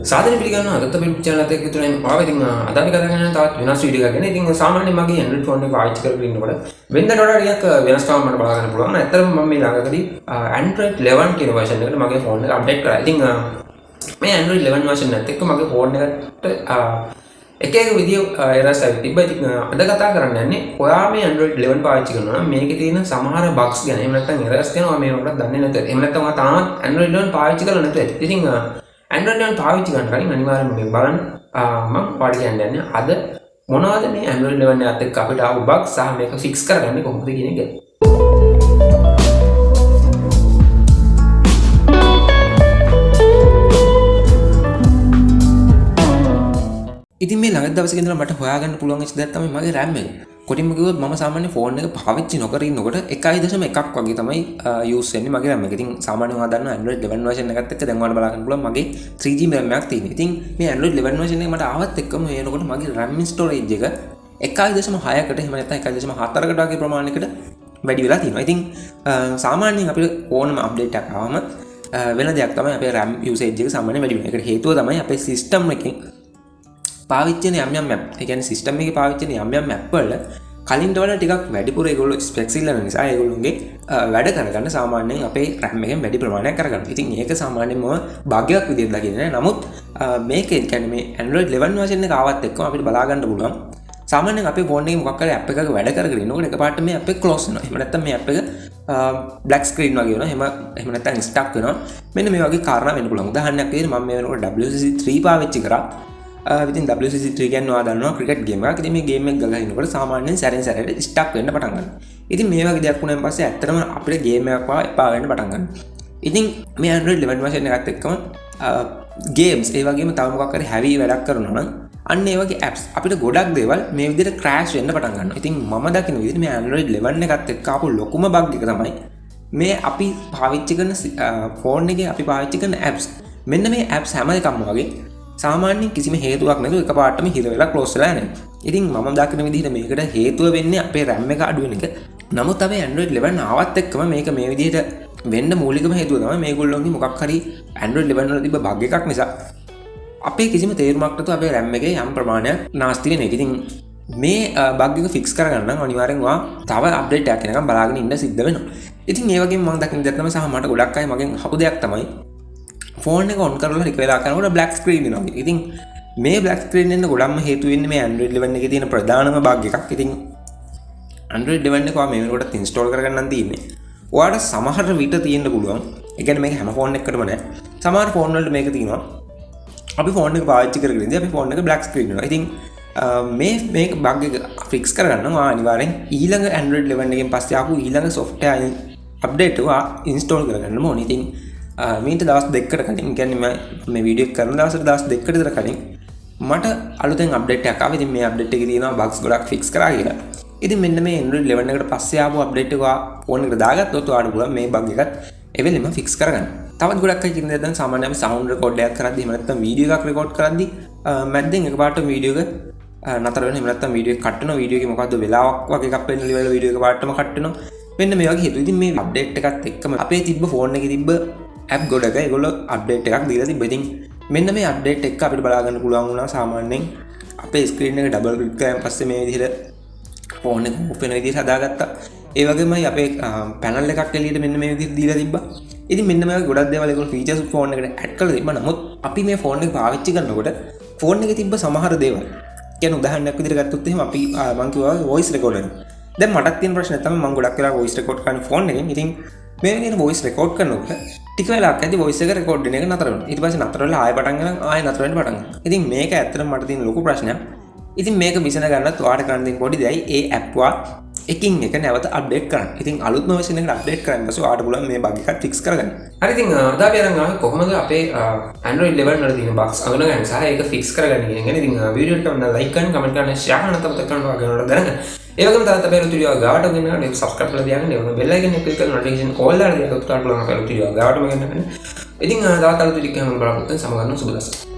සාධන පිළිගන්න අදත් අපේ channel එකත් එක්ක තුනේ ආව ඉතින් අද අපි කතා කරන්නේ තවත් වෙනස් වීඩියෝ එකක් ගැන. ඉතින් සාමාන්‍යයෙන් මගේ Android phone එක පාවිච්චි කරගෙන ඉන්නකොට වෙනදට වඩා ටිකක් වෙනස්කම් මට බලා ගන්න පුළුවන්. ඇත්තටම මම මේ ළඟදී Android 11 කියන version එකට මගේ phone එක update කරා. ඉතින් මේ Android 11 version එකත් එක්ක මගේ phone එකට එක විදිය errors ආවි තිබ්බා. ඉතින් අද කතා කරන්න යන්නේ ඔයා මේ Android 11 පාවිච්චි කරනවා නම් මේකේ තියෙන සමහර bugs ගැන. එහෙම නැත්නම් errors තියෙනවා මේ වලට දන්නේ නැත්නම්. එහෙම නැත්නම් ඔයා තාමත් Android 11 පාවිච්චි කරලා නැත්නම්. ඉතින් Android 11 පාවිච්චි කරන කලින් අනිවාර්යෙන්ම මේ බලන්න මම පාඩි කියන්නේ අද මොනවද මේ Android 11 එකත් එක්ක අපිට ආව bugs සහ මේක fix කරගන්නේ කොහොමද කියන එක. ඉතින් මේ ළඟ දවසක ඉඳලා මට හොයාගන්න පුළුවන් වෙච්ච දෙයක් තමයි මගේ RAM එක. කොටින්ම කිව්වොත් මම සාමාන්‍ය ෆෝන් එක පාවිච්චි නොකර ඉන්නකොට 1.1ක් වගේ තමයි යූස් වෙන්නේ මගේ RAM එක. ඉතින් සාමාන්‍යයෙන් ඔයා දන්නවා Android 11 version එකත් එක්ක දැන් ඔයාලා බලා ගන්න පුළුවන් මගේ 3GB RAM එකක් තියෙනවා. ඉතින් මේ Android 11 version එක මට ආවත් එක්කම එනකොට මගේ RAM storage එක 1.6කට එහෙම නැත්නම් 1.4කට වගේ ප්‍රමාණයකට වැඩි වෙලා තියෙනවා. ඉතින් සාමාන්‍යයෙන් අපිට ඕනම අප්ඩේට් එකක් ආවම වෙන දෙයක් තමයි අපේ RAM usage එක සාමාන්‍යයෙන් වැඩි වෙනවා. ඒකට හේතුව තමයි අපේ system එකෙන් පාවිච්චි කරන යම් app. ඒ කියන්නේ system එකේ පාවිච්චි කරන යම් app වල කලින්ට වඩා ටිකක් වැඩිපුර ඒගොල්ලෝ ස්පෙක්ස් ඉල්ලන නිසා ඒගොල්ලෝගේ වැඩ කරගන්න සාමාන්‍යයෙන් අපේ RAM එකෙන් වැඩි ප්‍රමාණයක් කරගන්නවා. ඉතින් ඒක සාමාන්‍යයෙන්ම බගයක් විදිහට දකින්නේ නැහැ. නමුත් මේකේ කියන්නේ මේ Android 11 version එක ආවත් එක්කම අපිට බලා ගන්න පුළුවන්. සාමාන්‍යයෙන් අපේ ෆෝන් එකේ මොකක් හරි app එකක වැඩ කරගෙන ඉන්නකොට එකපාරට මේ app එක close වෙනවා. එහෙම නැත්නම් මේ app එක black screen වගේ වෙනවා. එහෙම නැත්නම් stuck වෙනවා. මෙන්න මේ වගේ කාරණා වෙන්න පුළුවන්. උදාහරණයක් විදිහට මම මේ වෙනකොට WCC 3 පාවිච්චි කරා. ඉතින් WCC 3 කියන්නේ ඔයා දන්නවා ක්‍රිකට් ගේම් එකක්. ඉතින් මේ ගේම් එක ගලලා ඉනකොට සාමාන්‍යයෙන් සැරෙන් සැරේට ස්ටක් වෙන්න පටන් ගන්නවා. ඉතින් මේ වගේ දෙයක් වුණාන් පස්සේ ඇත්තටම අපිට ගේම් එකක් එපා වෙන්න පටන් ගන්නවා. ඉතින් මේ Android 11 version එකත් එක්කම ගේම්ස් ඒ වගේම තව මොකක් හරි heavy වැඩක් කරනවා නම් අන්න ඒ වගේ apps අපිට ගොඩක් දේවල් මේ විදිහට crash වෙන්න පටන් ගන්නවා. ඉතින් මම දකින විදිහට මේ Android 11 එකත් එක්ක ආපු ලොකුම bug එක තමයි මේ අපි පාවිච්චි කරන ෆෝන් එකේ අපි පාවිච්චි කරන apps. මෙන්න මේ apps හැම එකක්ම වගේ සාමාන්‍යයෙන් කිසිම හේතුවක් නැතුව එකපාරටම හිර වෙලා ක්ලෝස් වෙලා යනවා. ඉතින් මම දකින විදිහට මේකට හේතුව වෙන්නේ අපේ RAM එක අඩු වෙන එක. නමුත් අපේ Android 11 ආවත් එක්කම මේක මේ විදිහට වෙන්න මූලිකම හේතුව තමයි මේගොල්ලෝගේ මොකක් හරි Android 11 වල තිබ්බ බග් එකක් නිසා අපේ කිසිම තේරුමක් නැතුව අපේ RAM එකේ යම් ප්‍රමාණයක් නාස්ති වෙන එක. ඉතින් මේ බග් එක ෆික්ස් කරගන්න නම් අනිවාර්යෙන් ඔයා තව අප්ඩේට් එකක් එනකම් බලාගෙන ඉන්න සිද්ධ වෙනවා. ඉතින් ඒ වගේම මම දකින දෙයක් තමයි සහ මට ගොඩක් අය මගෙන් අහපු දෙයක් තමයි ෆෝන් එක ඔන් කරලා ටික වෙලා කරනකොට black screen වෙනවා. ඉතින් මේ black screen එන්න ගොඩක්ම හේතු වෙන්නේ මේ Android 11 එකේ තියෙන ප්‍රධානම බග් එකක්. ඉතින් Android 11 එක ඔයා මේ වෙනකොට install කරගන්නන් තියෙන්නේ. ඔයාට සමහර විට තියෙන්න පුළුවන්. ඒ කියන්නේ මේක හැම ෆෝන් එකකටම නෑ. සමහර ෆෝන් වලට මේක තියෙනවා. අපි ෆෝන් එක පාවිච්චි කරගෙන ඉඳි අපි ෆෝන් එක black screen වෙනවා. ඉතින් මේක බග් එක fix කරගන්න ඔයා අනිවාර්යෙන් ඊළඟ Android 11 එකෙන් පස්සේ ආපු ඊළඟ software update ඔයා install කරගන්න ඕනේ. ඉතින් මීට දවස් දෙකකට කලින් කියන්නේ මම මේ වීඩියෝ කරන දවසට දවස් දෙකකට විතර කලින් මට අලුතෙන් අප්ඩේට් එකක් ආවා. ඉතින් මේ අප්ඩේට් එකේ තියෙනවා බග්ස් ගොඩක් ෆික්ස් කරා කියලා. ඉතින් මෙන්න මේ Android 11 එකට පස්සේ ආපු අප්ඩේට් එක ෆෝන් එකට දාගත්තොත් ඔයාලට පුළුවන් මේ බග් එකත් එවෙලෙම ෆික්ස් කරගන්න. තවත් ගොඩක් අය කියන දේ දැන් සාමාන්‍යයෙන් අපි සවුන්ඩ් රෙකෝඩ් එකක් කරද්දී එහෙම නැත්නම් වීඩියෝ එකක් රෙකෝඩ් කරද්දී මැද්දෙන් එකපාරට වීඩියෝ එක නතර වෙනවා. එහෙම නැත්නම් වීඩියෝ එක කට් වෙනවා. වීඩියෝ එකේ මොකද්ද වෙලාවක් වගේ එකක් වෙන්න ඉවරලා වීඩියෝ එක පාටම කට් වෙනවා. මෙන්න මේ වගේ හේතු. ඉතින් මේ අප්ඩේට් එකත් එක්කම අපේ තිබ්බ ෆෝන් එකේ තිබ්බ ඇප් ගොඩක ඒගොල්ලෝ අප්ඩේට් එකක් දීලා තිබ්බා. ඉතින් මෙන්න මේ අප්ඩේට් එක අපිට බලා ගන්න පුළුවන් වුණා. සාමාන්‍යයෙන් අපේ ස්ක්‍රීන් එක ඩබල් ක්ලික් කරාන් පස්සේ මේ විදිහට ෆෝන් එක ඕප් වෙන විදිහට හදාගත්තා. ඒ වගේමයි අපේ පැනල් එකක් එළියට මෙන්න මේ විදිහට දීලා තිබ්බා. ඉතින් මෙන්න මේ ගොඩක් දේවල් ඒගොල්ලෝ ෆීචර්ස් ෆෝන් එකට ඇඩ් කරලා තිබ්බා. නමුත් අපි මේ ෆෝන් එක පාවිච්චි කරනකොට ෆෝන් එකේ තිබ්බ සමහර දේවල් කියන්නේ උදාහරණයක් විදිහට ගත්තොත් එහෙම අපි මම කිව්වා වොයිස් රෙකෝඩර්. දැන් මටත් තියෙන ප්‍රශ්නේ තමයි මම ගොඩක් වෙලා වොයිස් රෙකෝඩ් කරන ෆෝන් එකෙන්. ඉතින් මේ විදිහට වොයිස් රෙකෝඩ් කරනකොට ටික වෙලාවක් ඇද්දි වොයිස් එක රෙකෝඩ් වෙන එක නතර වෙනවා. ඊට පස්සේ නතර වෙලා ආයෙ පටන් ගන්න ආයෙ නතර වෙන්න පටන් ගන්නවා. ඉතින් මේක ඇත්තටම මට තියෙන ලොකු ප්‍රශ්නයක්. ඉතින් මේක විසඳ ගන්නත් ඔයාලට කරන්න තියෙන පොඩි දෙයයි ඒ ඇප් වා එකින් එක නැවත අප්ඩේට් කරන්න. ඉතින් අලුත්ම version එකට අප්ඩේට් කරන්න පස්සේ ඔයාලට පුළුවන් මේ බග් එකත් ෆික්ස් කරගන්න. හරි ඉතින් අද අපි අරන් ආවේ කොහොමද අපේ Android 11 වල තියෙන bugs අඳුනගන්න සහ ඒක ෆික්ස් කරගන්න කියන එක. ඉතින් වීඩියෝ එක නම් ලයික් කරන්න, කමෙන්ට් කරන්න, ෂෙයා කරන්න, තවත් කරන්න වගේ දැනගන්න. ඒ වගේම තවත් අපේ වීඩියෝ ගාවට ගෙනන මේක subscribe කරලා තියාගන්න. ඒ වගේම bell icon එක click කරලා notification all දාලා තියාගන්න උත්තරට පුළුවන් අපේ වීඩියෝ ගාවටම ගෙනන්න. ඉතින් තවත් අලුත් වීඩියෝ එකක් බලන්න සමගන්න සුබ දවසක්.